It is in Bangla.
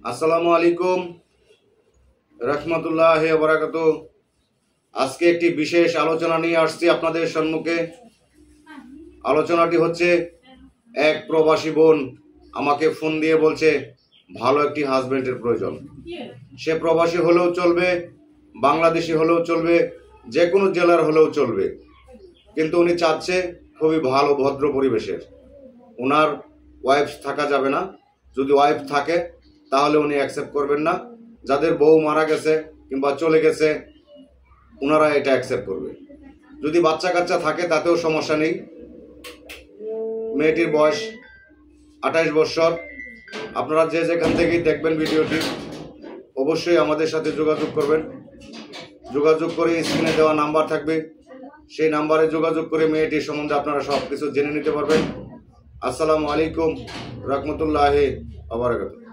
আসসালামু আলাইকুম রহমতুল্লাহি ওয়া বারাকাতুহু। আজকে একটি বিশেষ আলোচনা নিয়ে আসছি আপনাদের সম্মুখে। আলোচনাটি হচ্ছে, এক প্রবাসী বোন আমাকে ফোন দিয়ে বলছে ভালো একটি হাজবেন্ডের প্রয়োজন। সে প্রবাসী হলেও চলবে, বাংলাদেশি হলেও চলবে, যে কোনো জেলার হলেও চলবে, কিন্তু উনি চাচ্ছে খুবই ভালো ভদ্র পরিবেশের। ওনার ওয়াইফ থাকা যাবে না। যদি ওয়াইফ থাকে তাহলে উনি অ্যাকসেপ্ট করবেন না। যাদের বউ মারা গেছে কিংবা চলে গেছে ওনারা এটা অ্যাকসেপ্ট করবে। যদি বাচ্চা কাচ্চা থাকে তাতেও সমস্যা নেই। মেয়েটির বয়স 28 বছর। আপনারা যে যেখান থেকেই দেখবেন ভিডিওটি অবশ্যই আমাদের সাথে যোগাযোগ করবেন। যোগাযোগ করে স্ক্রিনে দেওয়া নাম্বার থাকবে, সেই নাম্বারে যোগাযোগ করে মেয়েটির সম্বন্ধে আপনারা সব কিছু জেনে নিতে পারবেন। আসসালামু আলাইকুম রহমতুল্লাহি ওয়া বারাকাতুহু।